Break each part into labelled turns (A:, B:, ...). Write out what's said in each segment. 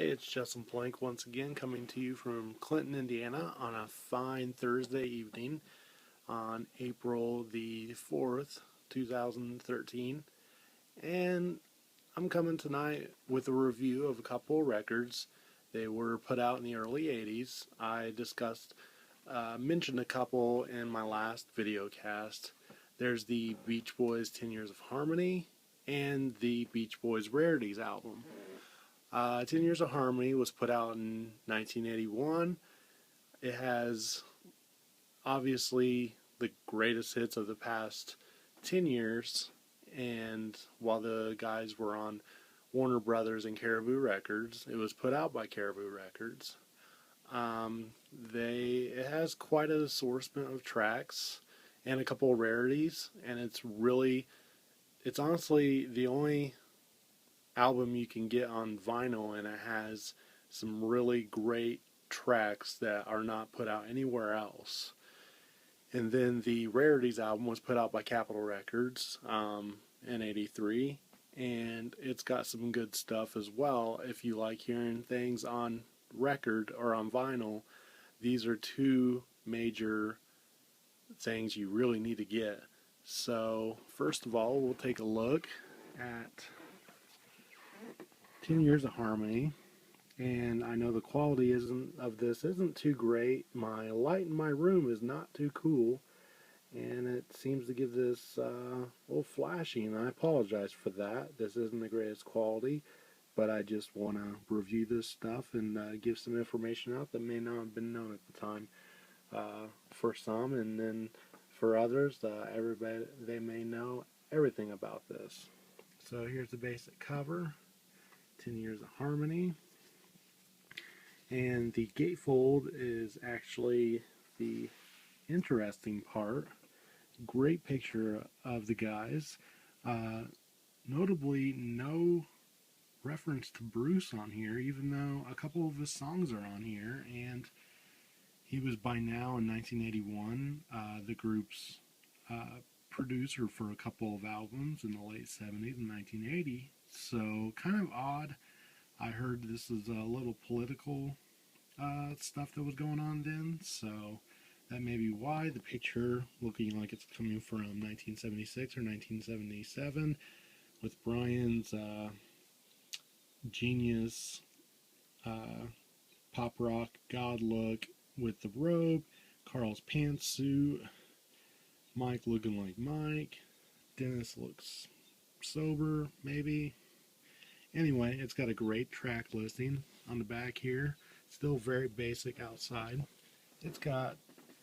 A: Hey, it's Justin Plank once again coming to you from Clinton, Indiana on a fine Thursday evening on April the 4th, 2013. And I'm coming tonight with a review of a couple of records. They were put out in the early 80s. I mentioned a couple in my last video cast. There's the Beach Boys 10 Years of Harmony and the Beach Boys Rarities album. 10 Years of Harmony was put out in 1981. It has obviously the greatest hits of the past 10 years, and while the guys were on Warner Brothers and Caribou Records, it was put out by Caribou Records. It has quite an assortment of tracks and a couple of rarities, and it's honestly the only album you can get on vinyl, and it has some really great tracks that are not put out anywhere else. And then the Rarities album was put out by Capitol Records in '83, and it's got some good stuff as well. If you like hearing things on record or on vinyl, these are two major things you really need to get. So first of all, we'll take a look at 10 Years of Harmony, and I know the quality isn't too great. My light in my room is not too cool, and it seems to give this a little flashy, and I apologize for that. This isn't the greatest quality, but I just want to review this stuff and give some information out that may not have been known at the time. For some, and then for others, everybody, they may know everything about this. So here's the basic cover. 10 Years of Harmony, and the gatefold is actually the interesting part. Great picture of the guys. Notably, no reference to Bruce on here, even though a couple of his songs are on here, and he was by now in 1981 the group's producer for a couple of albums in the late 70s and 1980. So kind of odd. I heard this is a little political stuff that was going on then, so that may be why. The picture looking like it's coming from 1976 or 1977 with Brian's genius pop rock god look with the robe, Carl's pantsuit, Mike looking like Mike, Dennis looks sober, maybe. Anyway, it's got a great track listing on the back here. Still very basic outside. It's got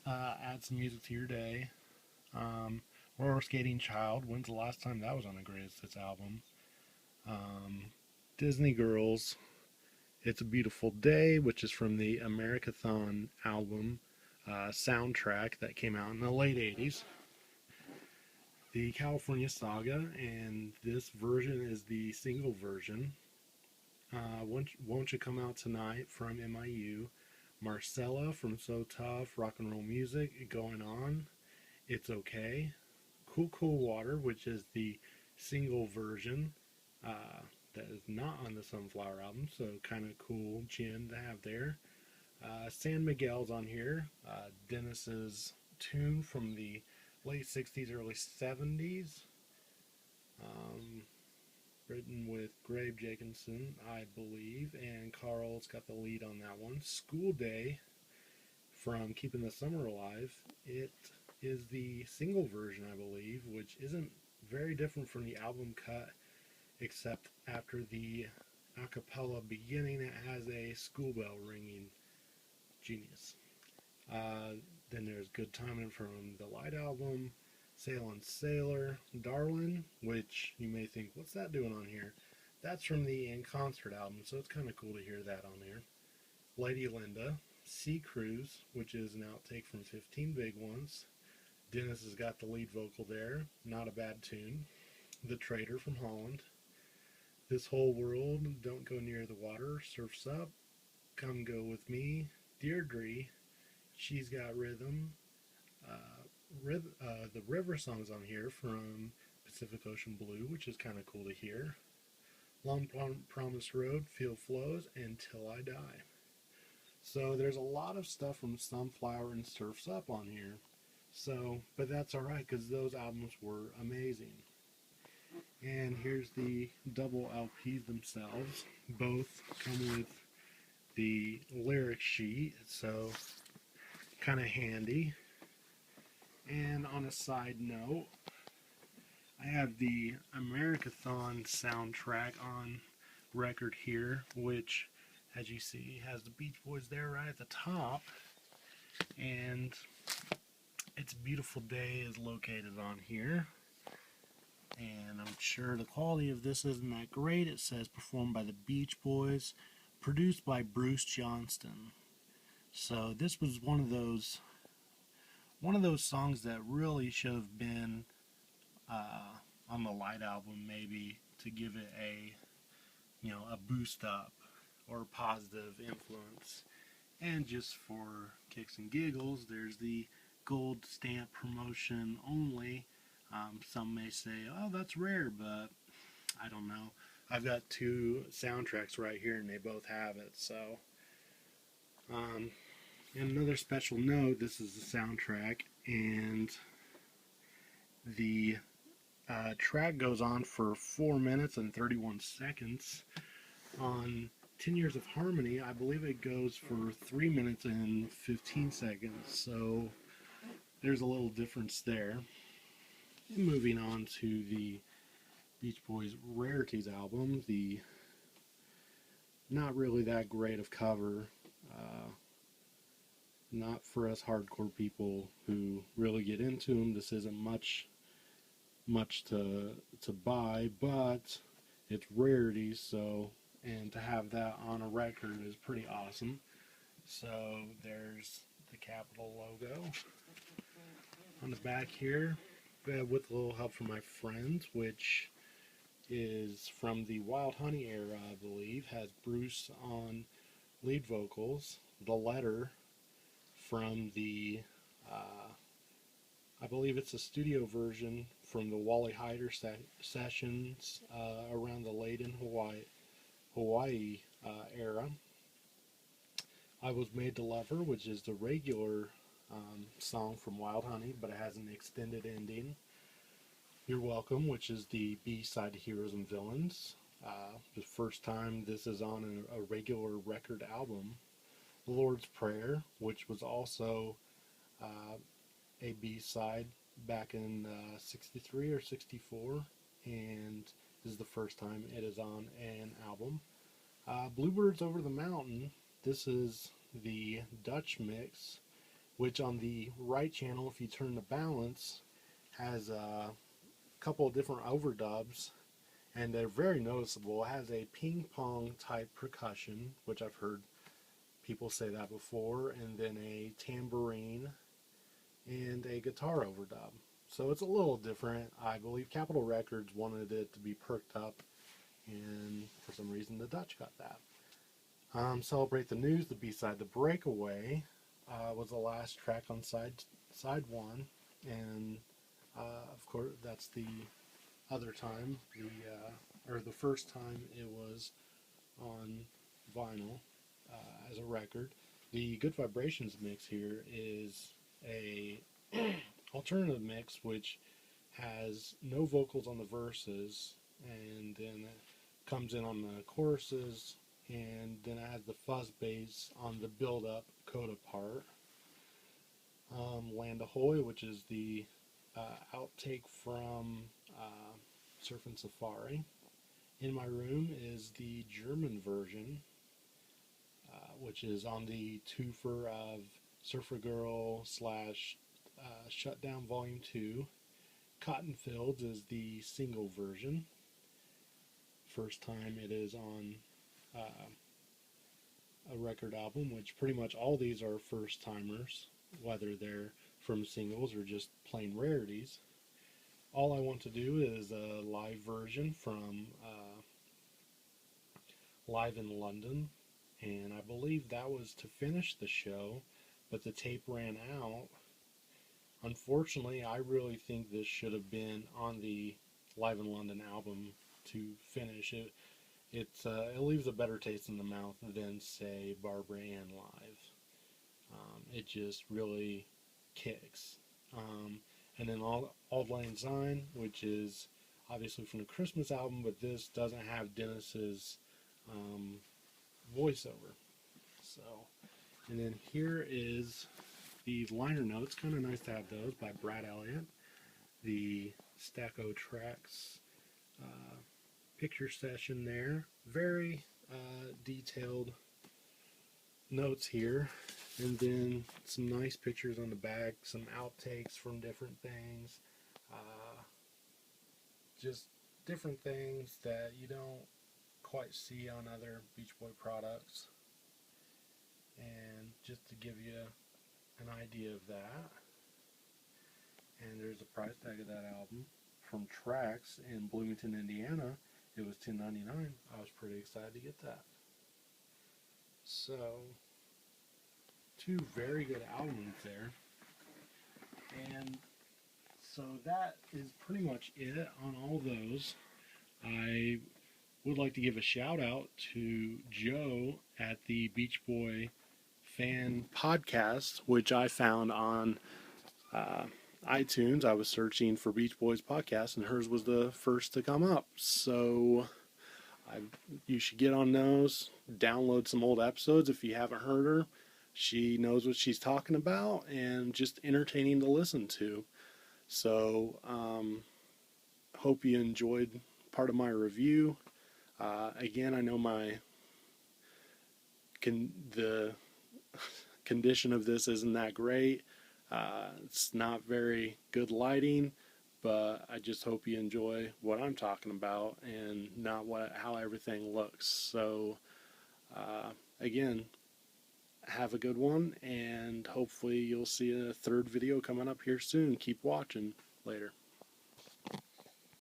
A: Add Some Music to Your Day, Roller Skating Child. When's the last time that was on a Greatest Hits album? Disney Girls, It's a Beautiful Day, which is from the Americathon album soundtrack that came out in the late 80s. The California Saga, and this version is the single version. Won't You Come Out Tonight from MIU. Marcella from So Tough, Rock and Roll Music, Going On, It's Okay. Cool Cool Water, which is the single version that is not on the Sunflower album, so kind of cool gem to have there. San Miguel's on here, Dennis's tune from the late 60s, early 70s. Written with Grave Jacobson, I believe, and Carl's got the lead on that one. School Day from Keeping the Summer Alive. It is the single version, I believe, which isn't very different from the album cut, except after the a cappella beginning, it has a school bell ringing. Genius. Then there's Good Timin' from the Light album, Sailin' Sailor, Darlin', which you may think, what's that doing on here? That's from the In Concert album, so it's kind of cool to hear that on there. Lady Linda, Sea Cruise, which is an outtake from 15 Big Ones. Dennis has got the lead vocal there, not a bad tune. The Trader from Holland. This Whole World, Don't Go Near the Water, Surf's Up, Come Go With Me, Deirdre, She's Got Rhythm, the river songs on here from Pacific Ocean Blue, which is kind of cool to hear. Long Promised Road, Field Flows, and Till I Die. So there's a lot of stuff from Sunflower and Surf's Up on here. So, but that's alright because those albums were amazing. And here's the double LPs themselves. Both come with the lyric sheet, so kind of handy. And on a side note, I have the Americathon soundtrack on record here, which, as you see, has the Beach Boys there right at the top. And It's a Beautiful Day is located on here. And I'm sure the quality of this isn't that great. It says performed by the Beach Boys, produced by Bruce Johnston. So this was one of those songs that really should have been on the light album, maybe to give it a boost up or positive influence. And just for kicks and giggles, there's the gold stamp promotion only. Some may say, oh, that's rare, but I don't know. I've got two soundtracks right here, and they both have it. So, and another special note: this is the soundtrack, and the track goes on for 4 minutes and 31 seconds. On 10 Years of Harmony, I believe it goes for 3 minutes and 15 seconds. So there's a little difference there. And moving on to the Beach Boys Rarities album, the not really that great of cover. Not for us hardcore people who really get into them. This isn't much to buy, but it's Rarities, so, and to have that on a record is pretty awesome. So there's the Capitol logo on the back here, with a little help from my friends, which is from the Wild Honey era, I believe. Has Bruce on lead vocals. The letter from the I believe it's a studio version from the Wally Hyder sessions around the late in Hawaii era. I Was Made to Love Her, which is the regular song from Wild Honey, but it has an extended ending. You're Welcome, which is the B-side to Heroes and Villains. The first time this is on a regular record album. The Lord's Prayer, which was also a B-side back in 63 or 64, and this is the first time it is on an album. Bluebirds Over the Mountain, this is the Dutch mix, which on the right channel, if you turn the balance, has a couple of different overdubs, and they're very noticeable. It has a ping pong type percussion, which I've heard people say that before, and then a tambourine and a guitar overdub. So it's a little different. I believe Capitol Records wanted it to be perked up, and for some reason the Dutch got that. Celebrate the News, the B-side, The Breakaway, was the last track on side one, and of course that's the other time, the first time it was on vinyl as a record. The Good Vibrations mix here is a alternative mix which has no vocals on the verses, and then it comes in on the choruses, and then it has the fuzz bass on the build-up coda part. Land Ahoy, which is the outtake from Surfin' Safari. In My Room is the German version, which is on the twofer of Surfer Girl / Shutdown Volume 2. Cotton Fields is the single version. First time it is on a record album, which pretty much all these are first timers, whether they're from singles or just plain rarities. All I Want to Do is a live version from Live in London, and I believe that was to finish the show, but the tape ran out. Unfortunately, I really think this should have been on the Live in London album to finish it. it leaves a better taste in the mouth than say Barbara Ann live. It just really kicks. And then Auld Lang Syne, which is obviously from the Christmas album, but this doesn't have Dennis's um, voiceover. So, and then here is the liner notes. Kind of nice to have those by Brad Elliott. The Stacko Tracks picture session there. Very detailed notes here. And then some nice pictures on the back, some outtakes from different things. Just different things that you don't quite see on other Beach Boy products. And just to give you an idea of that. And there's the price tag of that album. From Trax in Bloomington, Indiana, it was $10.99. I was pretty excited to get that. So, two very good albums there. And so that is pretty much it on all those. I would like to give a shout out to Joe at the Beach Boy Fan Podcast, which I found on iTunes. I was searching for Beach Boys podcast, and hers was the first to come up. So you should get on those, download some old episodes if you haven't heard her. She knows what she's talking about, and just entertaining to listen to. So, hope you enjoyed part of my review. Again, I know the condition of this isn't that great. It's not very good lighting, but I just hope you enjoy what I'm talking about and not how everything looks. So, again, have a good one, and hopefully you'll see a third video coming up here soon. Keep watching. Later.